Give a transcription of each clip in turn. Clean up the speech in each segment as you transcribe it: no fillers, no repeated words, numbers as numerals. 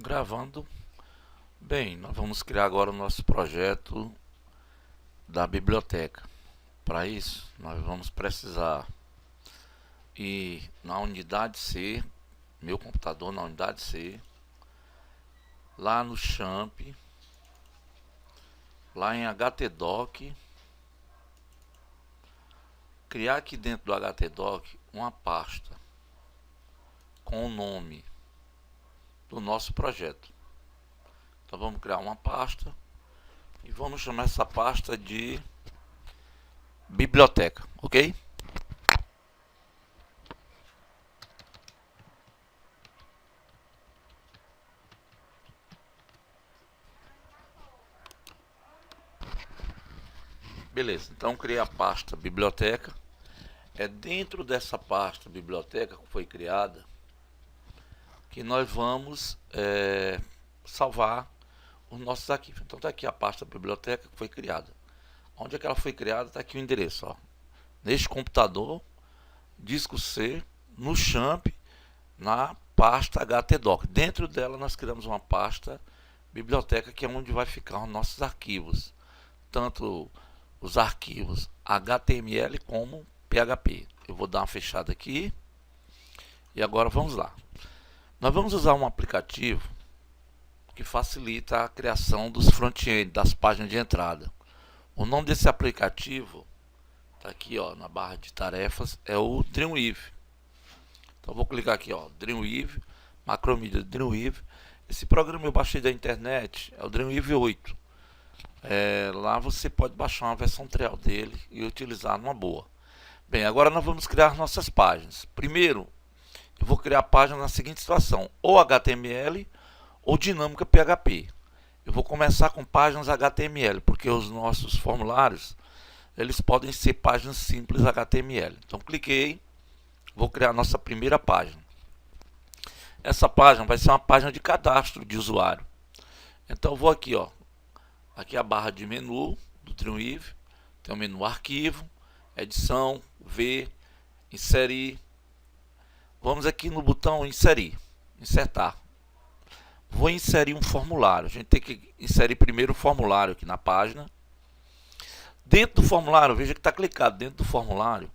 Gravando. Bem, nós vamos criar agora o nosso projeto da biblioteca. Para isso, nós vamos precisar ir na unidade C, meu computador na unidade C, lá no Champ, lá em htdoc, criar aqui dentro do htdoc uma pasta com o nome do nosso projeto. Então vamos criar uma pasta e vamos chamar essa pasta de biblioteca, ok? Beleza, então criei a pasta biblioteca. É dentro dessa pasta biblioteca que foi criada que nós vamos salvar os nossos arquivos. Então está aqui a pasta biblioteca que foi criada. Onde é que ela foi criada? Está aqui o endereço. Ó. Neste computador, disco C, no Champ, na pasta htdoc. Dentro dela nós criamos uma pasta biblioteca que é onde vai ficar os nossos arquivos. Tanto os arquivos HTML como PHP. Eu vou dar uma fechada aqui. E agora vamos lá. Nós vamos usar um aplicativo que facilita a criação dos front-end, das páginas de entrada. O nome desse aplicativo está aqui, ó, na barra de tarefas, é o Dreamweave. Então vou clicar aqui, ó, Dreamweave, Macromedia Dreamweave. Esse programa eu baixei da internet, é o Dreamweave 8. Lá você pode baixar uma versão trial dele e utilizar numa boa. Bem, agora nós vamos criar nossas páginas. Primeiro, eu vou criar a página na seguinte situação, ou HTML ou dinâmica PHP. Eu vou começar com páginas HTML, porque os nossos formulários, eles podem ser páginas simples HTML. Então cliquei, vou criar a nossa primeira página. Essa página vai ser uma página de cadastro de usuário. Então eu vou aqui, ó, aqui a barra de menu do Dreamweave, tem o menu arquivo, edição, ver, inserir. Vamos aqui no botão inserir, insertar. Vou inserir um formulário. A gente tem que inserir primeiro o formulário aqui na página. Dentro do formulário, veja que está clicado dentro do formulário.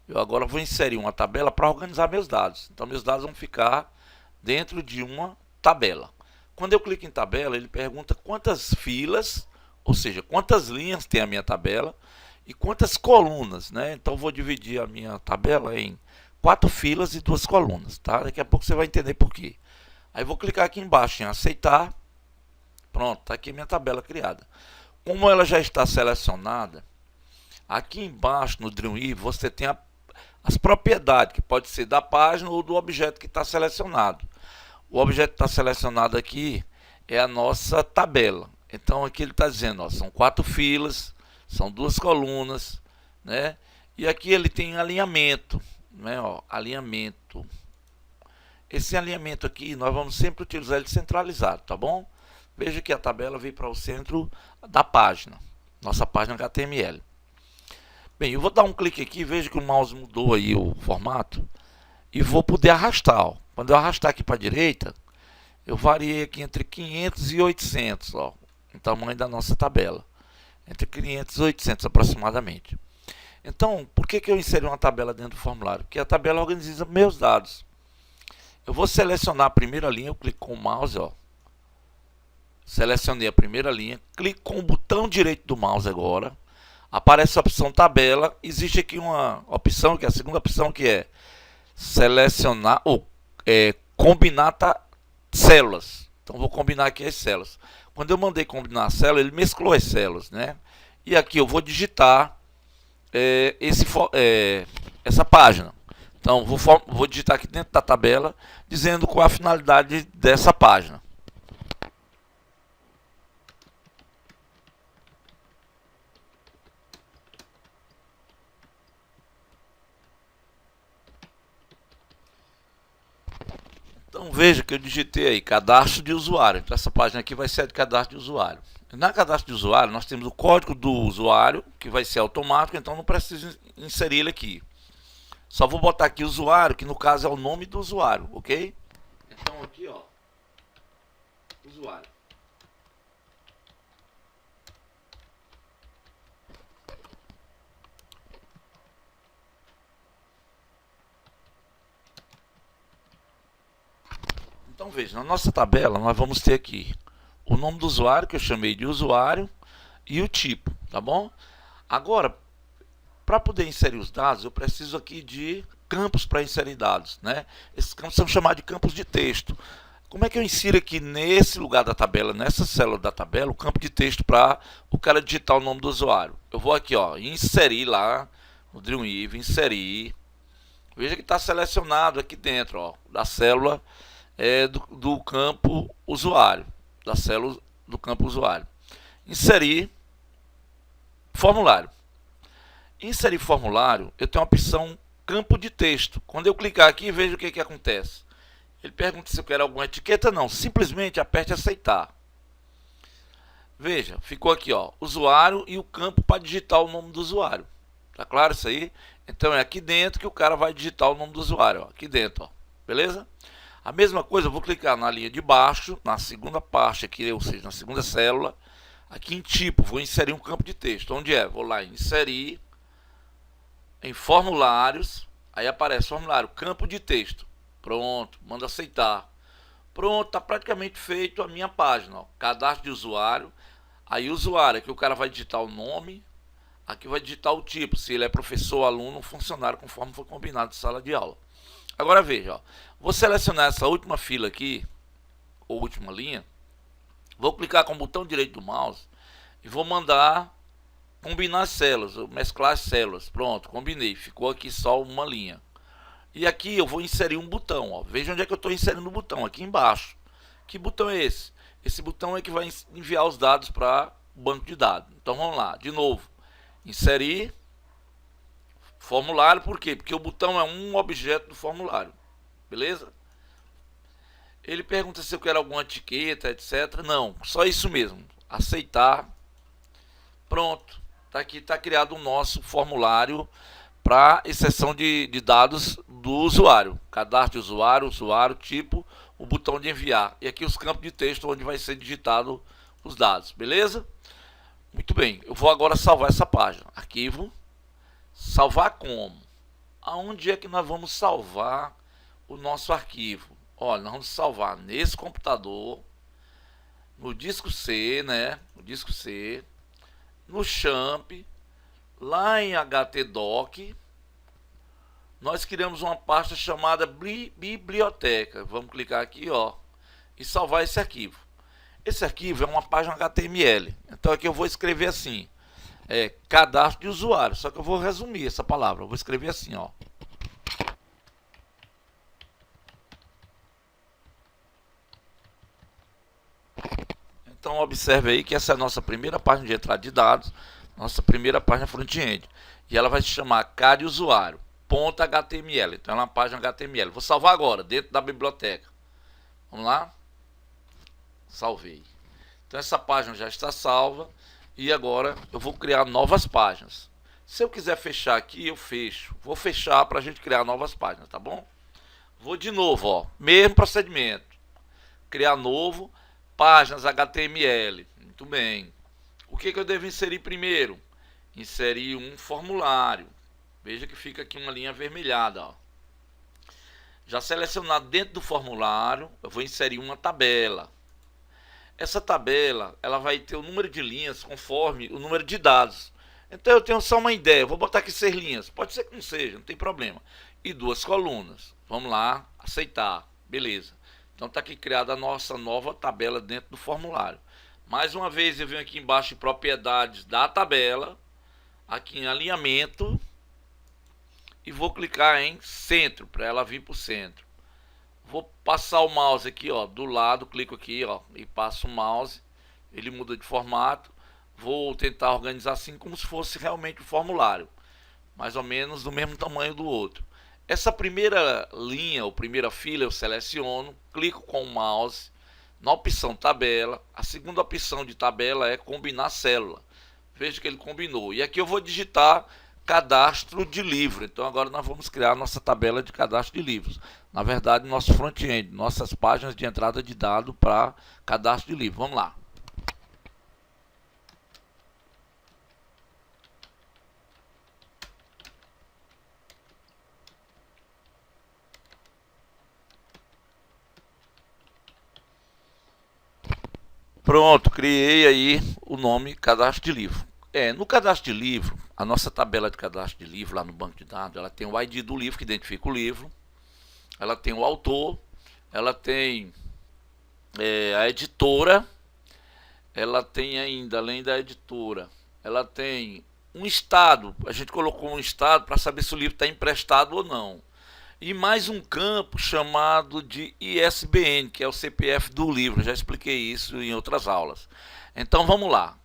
Eu agora vou inserir uma tabela para organizar meus dados. Então meus dados vão ficar dentro de uma tabela. Quando eu clico em tabela, ele pergunta quantas filas, ou seja, quantas linhas tem a minha tabela e quantas colunas, né? Então vou dividir a minha tabela em 4 filas e 2 colunas, tá? Daqui a pouco você vai entender por quê. Aí vou clicar aqui embaixo em aceitar. Pronto, tá aqui minha tabela criada. Como ela já está selecionada, aqui embaixo no Dreamweave você tem as propriedades, que pode ser da página ou do objeto que está selecionado. O objeto que está selecionado aqui é a nossa tabela. Então aqui ele está dizendo, ó, são 4 filas, são 2 colunas, né? E aqui ele tem alinhamento, né? Ó, alinhamento. Esse alinhamento aqui nós vamos sempre utilizar ele centralizado, tá bom? Veja que a tabela veio para o centro da página, nossa página HTML. Bem, eu vou dar um clique aqui, veja que o mouse mudou aí o formato e vou poder arrastar. Ó. Quando eu arrastar aqui para a direita, eu variei aqui entre 500 e 800, ó, o tamanho da nossa tabela, entre 500 e 800 aproximadamente. Então, por que eu inseri uma tabela dentro do formulário? Porque a tabela organiza meus dados. Eu vou selecionar a primeira linha, eu clico com o mouse, ó. Selecionei a primeira linha, clico com o botão direito do mouse agora. Aparece a opção tabela. Existe aqui uma opção, que é a segunda opção, que é selecionar ou combinar células. Então vou combinar aqui as células. Quando eu mandei combinar a célula, ele mesclou as células, né? E aqui eu vou digitar essa página. Então vou digitar aqui dentro da tabela, dizendo qual é a finalidade dessa página. Então veja que eu digitei aí cadastro de usuário. Então essa página aqui vai ser de cadastro de usuário. Na cadastro de usuário nós temos o código do usuário, que vai ser automático, então não preciso inserir ele aqui. Só vou botar aqui usuário, que no caso é o nome do usuário, ok? Então aqui, ó, usuário. Então veja, na nossa tabela nós vamos ter aqui o nome do usuário, que eu chamei de usuário, e o tipo, tá bom? Agora, para poder inserir os dados, eu preciso aqui de campos para inserir dados, né? Esses campos são chamados de campos de texto. Como é que eu insiro aqui nesse lugar da tabela, nessa célula da tabela, o campo de texto para o cara digitar o nome do usuário? Eu vou aqui, ó, inserir lá no Dreamweaver, inserir. Veja que está selecionado aqui dentro, ó, da célula do campo usuário, da célula do campo usuário. Inserir formulário. Inserir formulário, eu tenho a opção campo de texto. Quando eu clicar aqui, veja o que acontece. Ele pergunta se eu quero alguma etiqueta. Não, simplesmente aperte aceitar. Veja, ficou aqui, ó, usuário e o campo para digitar o nome do usuário. Tá claro isso aí? Então é aqui dentro que o cara vai digitar o nome do usuário, ó, aqui dentro, ó. Beleza? A mesma coisa, eu vou clicar na linha de baixo, na segunda parte aqui, ou seja, na segunda célula. Aqui em tipo, vou inserir um campo de texto. Onde é? Vou lá em inserir, em formulários, aí aparece formulário, campo de texto. Pronto, manda aceitar. Pronto, está praticamente feito a minha página, ó. Cadastro de usuário. Aí usuário, aqui o cara vai digitar o nome, aqui vai digitar o tipo, se ele é professor, aluno ou funcionário, conforme foi combinado de sala de aula. Agora veja, ó, vou selecionar essa última fila aqui, ou última linha, vou clicar com o botão direito do mouse e vou mandar combinar as células, mesclar as células. Pronto, combinei, ficou aqui só uma linha. E aqui eu vou inserir um botão, ó. Veja onde é que eu estou inserindo o botão, aqui embaixo. Que botão é esse? Esse botão é que vai enviar os dados para o banco de dados. Então vamos lá, de novo. Inserir formulário, por quê? Porque o botão é um objeto do formulário. Beleza? Ele pergunta se eu quero alguma etiqueta, etc. Não, só isso mesmo. Aceitar. Pronto. Tá aqui, está criado o nosso formulário para exceção de dados do usuário. Cadastro de usuário, usuário, tipo, o botão de enviar. E aqui os campos de texto onde vai ser digitado os dados. Beleza? Muito bem. Eu vou agora salvar essa página. Arquivo. Salvar como? Aonde é que nós vamos salvar o nosso arquivo? Olha, nós vamos salvar nesse computador, no disco C, né? No disco C, no champ, lá em htdoc, nós criamos uma pasta chamada biblioteca. Vamos clicar aqui, ó, e salvar esse arquivo. Esse arquivo é uma página HTML. Então aqui eu vou escrever assim, cadastro de usuário. Só que eu vou resumir essa palavra. Eu vou escrever assim, ó. Então observe aí que essa é a nossa primeira página de entrada de dados, nossa primeira página front-end. E ela vai se chamar cadusuário.html. Então é uma página HTML. Vou salvar agora, dentro da biblioteca. Vamos lá? Salvei. Então essa página já está salva. E agora eu vou criar novas páginas. Se eu quiser fechar aqui, eu fecho. Vou fechar para a gente criar novas páginas, tá bom? Vou de novo, ó, mesmo procedimento. Criar novo, páginas HTML. Muito bem. O que eu devo inserir primeiro? Inserir um formulário. Veja que fica aqui uma linha avermelhada, ó. Já selecionado dentro do formulário, eu vou inserir uma tabela. Essa tabela, ela vai ter o número de linhas conforme o número de dados. Então eu tenho só uma ideia, vou botar aqui 6 linhas. Pode ser que não seja, não tem problema. E 2 colunas. Vamos lá, aceitar. Beleza. Então está aqui criada a nossa nova tabela dentro do formulário. Mais uma vez eu venho aqui embaixo em propriedades da tabela, aqui em alinhamento, e vou clicar em centro, para ela vir para o centro. Vou passar o mouse aqui, ó, do lado, clico aqui, ó, e passo o mouse, ele muda de formato. Vou tentar organizar assim como se fosse realmente um formulário, mais ou menos do mesmo tamanho do outro. Essa primeira linha ou primeira fila eu seleciono, clico com o mouse na opção tabela. A segunda opção de tabela é combinar célula. Veja que ele combinou. E aqui eu vou digitar cadastro de livro. Então agora nós vamos criar a nossa tabela de cadastro de livros. Na verdade, nosso front-end, nossas páginas de entrada de dado para cadastro de livro. Vamos lá. Pronto, criei aí o nome cadastro de livro. No cadastro de livro, a nossa tabela de cadastro de livro lá no banco de dados, ela tem o ID do livro que identifica o livro, ela tem o autor, ela tem a editora, ela tem ainda, além da editora, ela tem um estado, a gente colocou um estado para saber se o livro está emprestado ou não. E mais um campo chamado de ISBN, que é o CPF do livro. Já expliquei isso em outras aulas. Então vamos lá.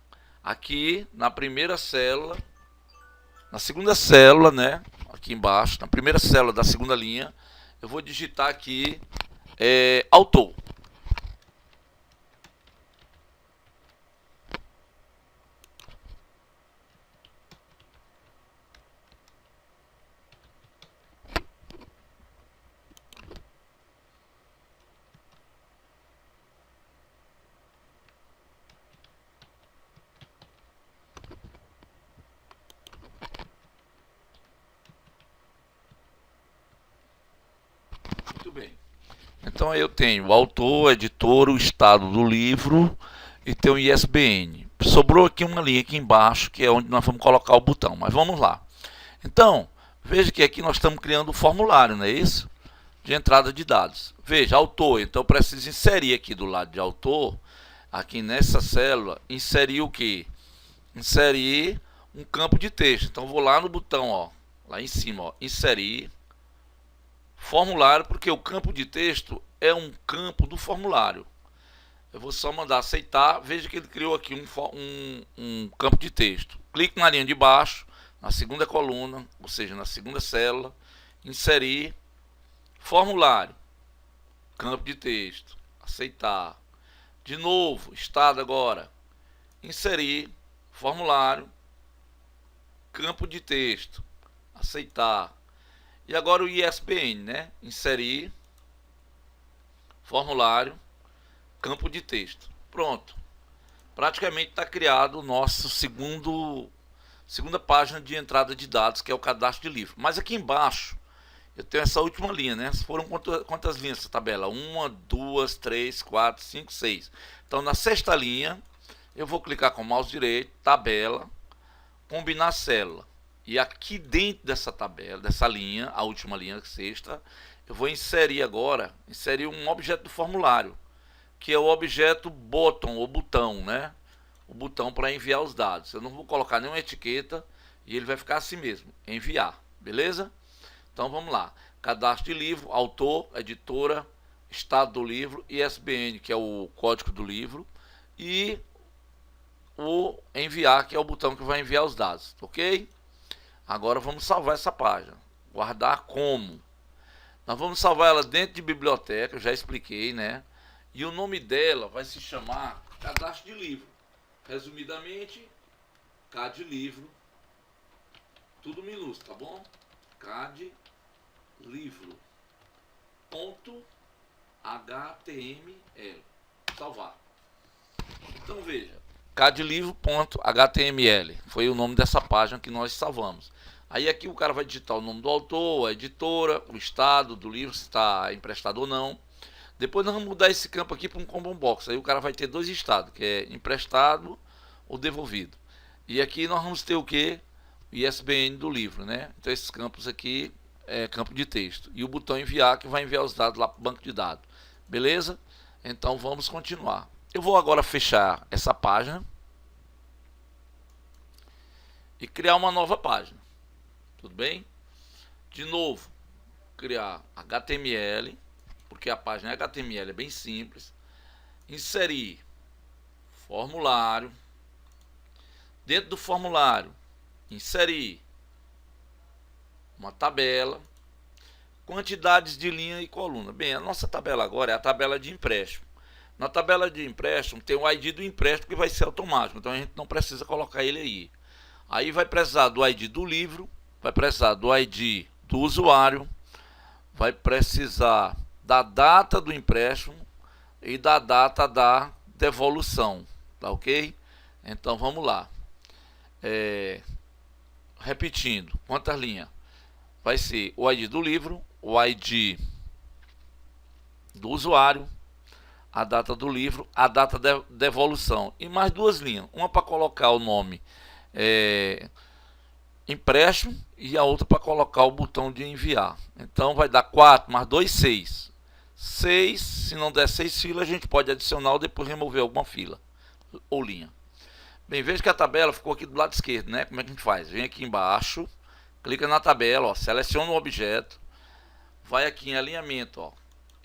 Aqui na primeira célula, na segunda célula, né? Aqui embaixo, na primeira célula da segunda linha, eu vou digitar aqui autor. Muito bem. Então eu tenho o autor, editor, o estado do livro e tem o ISBN. Sobrou aqui uma linha aqui embaixo, que é onde nós vamos colocar o botão, mas vamos lá. Então, veja que aqui nós estamos criando um formulário, não é isso? De entrada de dados. Veja, autor, então eu preciso inserir aqui do lado de autor, aqui nessa célula, inserir o que? Inserir um campo de texto. Então vou lá no botão, ó, lá em cima, ó, inserir formulário, porque o campo de texto é um campo do formulário. Eu vou só mandar aceitar. Veja que ele criou aqui um campo de texto. Clique na linha de baixo, na segunda coluna, ou seja, na segunda célula, inserir formulário, campo de texto, aceitar. De novo, estado agora, inserir formulário, campo de texto, aceitar. E agora o ISBN, né? Inserir formulário, campo de texto. Pronto. Praticamente está criado o nosso segunda página de entrada de dados, que é o cadastro de livro. Mas aqui embaixo eu tenho essa última linha, né? Foram quantas linhas essa tabela? 1, 2, 3, 4, 5, 6. Então na sexta linha eu vou clicar com o mouse direito, tabela, combinar célula. E aqui dentro dessa tabela, dessa linha, a última linha sexta, eu vou inserir agora, um objeto do formulário, que é o objeto button, ou botão, né? O botão para enviar os dados. Eu não vou colocar nenhuma etiqueta e ele vai ficar assim mesmo, enviar, beleza? Então vamos lá, cadastro de livro, autor, editora, estado do livro, ISBN, que é o código do livro, e o enviar, que é o botão que vai enviar os dados, ok? Agora vamos salvar essa página. Guardar como? Nós vamos salvar ela dentro de biblioteca, eu já expliquei, né? E o nome dela vai se chamar cadastro de livro. Resumidamente, CAD livro, tudo minúsculo, tá bom? CAD livro ponto HTML. Salvar. Então veja, cadlivro.html foi o nome dessa página que nós salvamos. Aí aqui o cara vai digitar o nome do autor, a editora, o estado do livro, se está emprestado ou não. Depois nós vamos mudar esse campo aqui para um combo box. Aí o cara vai ter dois estados, que é emprestado ou devolvido. E aqui nós vamos ter o que? O ISBN do livro, né? Então esses campos aqui é campo de texto. E o botão enviar, que vai enviar os dados lá para o banco de dados. Beleza? Então vamos continuar. Eu vou agora fechar essa página e criar uma nova página. Tudo bem? De novo, criar HTML, porque a página HTML é bem simples. Inserir formulário. Dentro do formulário, inserir uma tabela, quantidades de linha e coluna. Bem, a nossa tabela agora é a tabela de empréstimo. Na tabela de empréstimo tem o ID do empréstimo, que vai ser automático, então a gente não precisa colocar ele aí. Aí vai precisar do ID do livro, vai precisar do ID do usuário, vai precisar da data do empréstimo e da data da devolução, tá ok? Então vamos lá. Repetindo, quantas linhas? Vai ser o ID do livro, o ID do usuário, a data do livro, a data de devolução e mais duas linhas. Uma para colocar o nome empréstimo e a outra para colocar o botão de enviar. Então vai dar 4 mais 2, 6. 6, se não der 6 filas, a gente pode adicionar ou depois remover alguma fila ou linha. Bem, veja que a tabela ficou aqui do lado esquerdo, né? Como é que a gente faz? Vem aqui embaixo, clica na tabela, ó, seleciona o objeto, vai aqui em alinhamento, ó,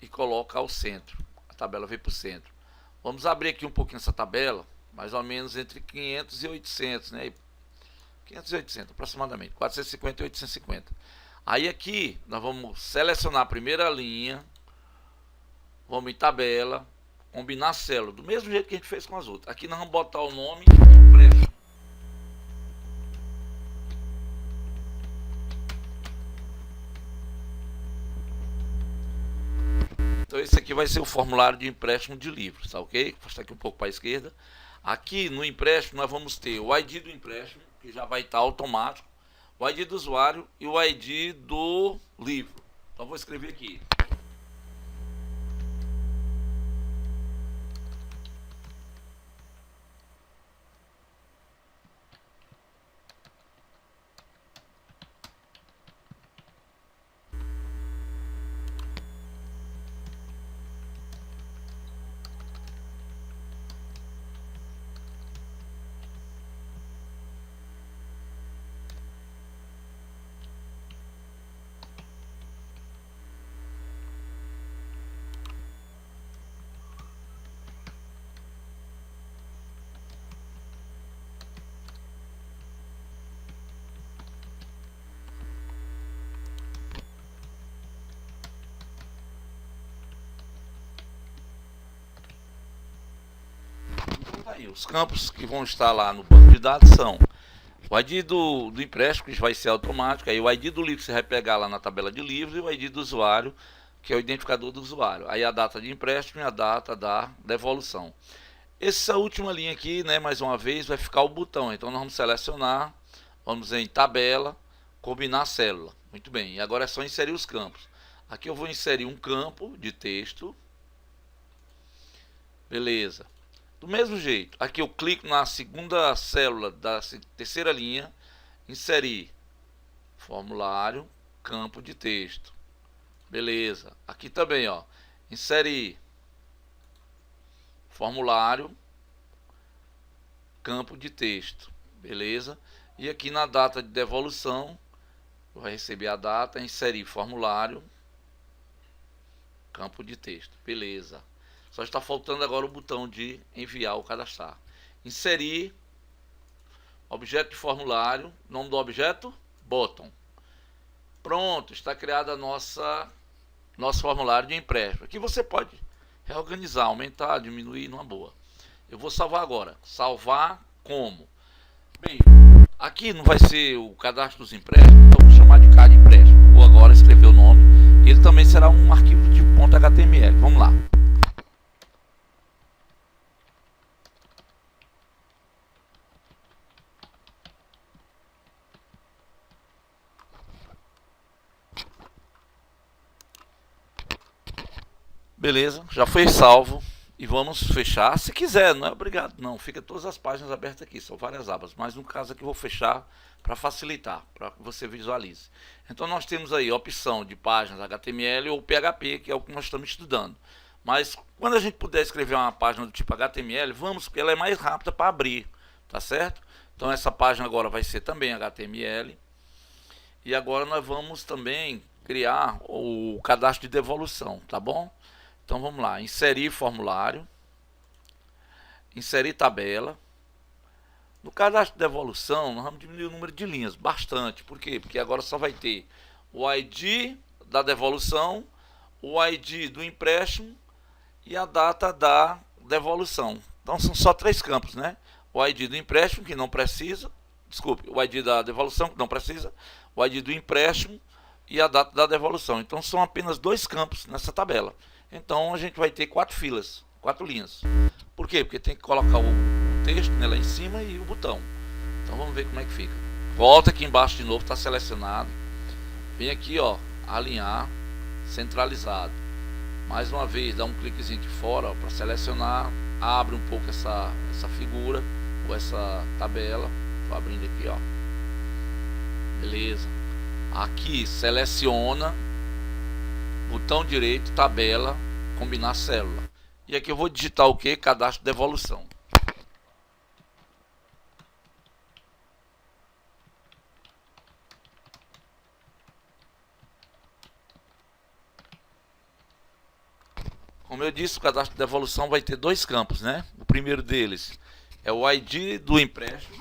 e coloca ao centro. A tabela vem para o centro. Vamos abrir aqui um pouquinho essa tabela, mais ou menos entre 500 e 800, né? 500 e 800 aproximadamente, 450 e 850. Aí aqui nós vamos selecionar a primeira linha, vamos em tabela, combinar a célula, do mesmo jeito que a gente fez com as outras. Aqui nós vamos botar o nome empréstimo. Então esse aqui vai ser o formulário de empréstimo de livros, tá ok? Vou passar aqui um pouco para a esquerda. Aqui no empréstimo nós vamos ter o ID do empréstimo, que já vai estar automático, o ID do usuário e o ID do livro. Então vou escrever aqui. Aí, os campos que vão estar lá no banco de dados são o ID do empréstimo, que vai ser automático, aí o ID do livro que você vai pegar lá na tabela de livros, e o ID do usuário, que é o identificador do usuário. Aí a data de empréstimo e a data da devolução. Essa última linha aqui, né, mais uma vez, vai ficar o botão. Então nós vamos selecionar, vamos em tabela, combinar a célula. Muito bem, e agora é só inserir os campos. Aqui eu vou inserir um campo de texto. Beleza. Do mesmo jeito, aqui eu clico na segunda célula da terceira linha, inserir formulário, campo de texto. Beleza. Aqui também, ó, inserir formulário, campo de texto. Beleza. E aqui na data de devolução, vai receber a data, inserir formulário, campo de texto. Beleza. Só está faltando agora o botão de enviar ou cadastrar. Inserir, objeto de formulário, nome do objeto, bottom. Pronto, está criado nosso formulário de empréstimo. Aqui você pode reorganizar, aumentar, diminuir, numa boa. Eu vou salvar agora. Salvar como? Bem, aqui não vai ser o cadastro dos empréstimos, então vou chamar de CAD empréstimo. Vou agora escrever o nome. Ele também será um arquivo de .html. Vamos lá. Beleza, já foi salvo e vamos fechar. Se quiser, não é obrigado, não. Fica todas as páginas abertas aqui, são várias abas. Mas no caso aqui eu vou fechar para facilitar, para que você visualize. Então nós temos aí a opção de páginas HTML ou PHP, que é o que nós estamos estudando. Mas quando a gente puder escrever uma página do tipo HTML, vamos, porque ela é mais rápida para abrir, tá certo? Então essa página agora vai ser também HTML. E agora nós vamos também criar o cadastro de devolução, tá bom? Então vamos lá, inserir formulário, inserir tabela. No cadastro de devolução, nós vamos diminuir o número de linhas bastante. Por quê? Porque agora só vai ter o ID da devolução, o ID do empréstimo e a data da devolução. Então são só 3 campos, né? O ID do empréstimo, que não precisa, desculpe, o ID da devolução, que não precisa, o ID do empréstimo e a data da devolução. Então são apenas dois campos nessa tabela. Então a gente vai ter 4 filas, 4 linhas. Por quê? Porque tem que colocar o texto, né, lá em cima e o botão. Então vamos ver como é que fica. Volta aqui embaixo de novo, está selecionado. Vem aqui, ó, alinhar, centralizado. Mais uma vez, dá um cliquezinho aqui fora para selecionar. Abre um pouco essa figura ou essa tabela. Estou abrindo aqui, ó. Beleza. Aqui seleciona, botão direito, tabela, combinar célula. E aqui eu vou digitar o que? Cadastro de devolução. Como eu disse, o cadastro de devolução vai ter dois campos, né? O primeiro deles é o ID do empréstimo.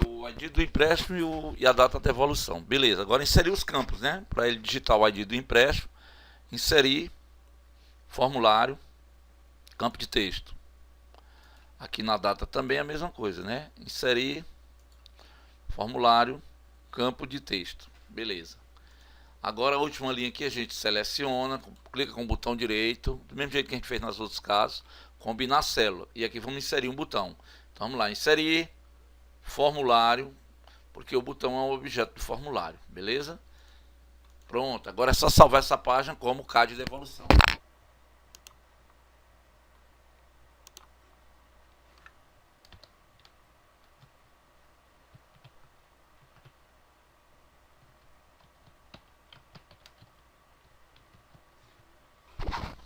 O ID do empréstimo e a data de devolução. Beleza, agora inserir os campos, né? Para ele digitar o ID do empréstimo, inserir formulário, campo de texto. Aqui na data também é a mesma coisa, né? Inserir formulário, campo de texto. Beleza. Agora a última linha aqui a gente seleciona, clica com o botão direito, do mesmo jeito que a gente fez nos outros casos, combinar célula. E aqui vamos inserir um botão. Então vamos lá, inserir formulário, porque o botão é um objeto do formulário, beleza? Pronto, agora é só salvar essa página como CAD de devolução.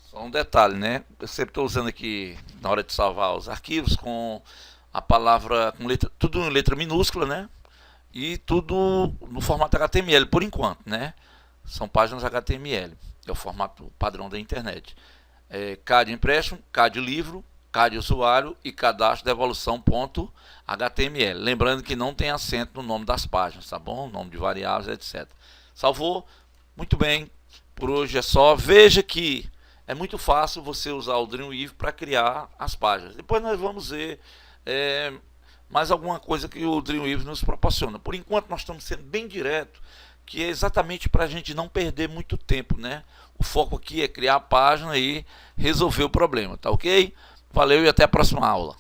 Só um detalhe, né? Eu sempre estou usando aqui, na hora de salvar os arquivos, com a palavra, com letra, tudo em letra minúscula, né? E tudo no formato HTML, por enquanto, né? São páginas HTML, é o formato padrão da internet. CAD empréstimo, CAD livro, CAD usuário e cadastro devolução.html. Lembrando que não tem acento no nome das páginas, tá bom? Nome de variáveis, etc. Salvou? Muito bem. Por hoje é só. Veja que é muito fácil você usar o Dreamweaver para criar as páginas. Depois nós vamos ver mais alguma coisa que o Dreamweaver nos proporciona. Por enquanto nós estamos sendo bem direto, que é exatamente para a gente não perder muito tempo, né? O foco aqui é criar a página e resolver o problema, tá ok? Valeu e até a próxima aula.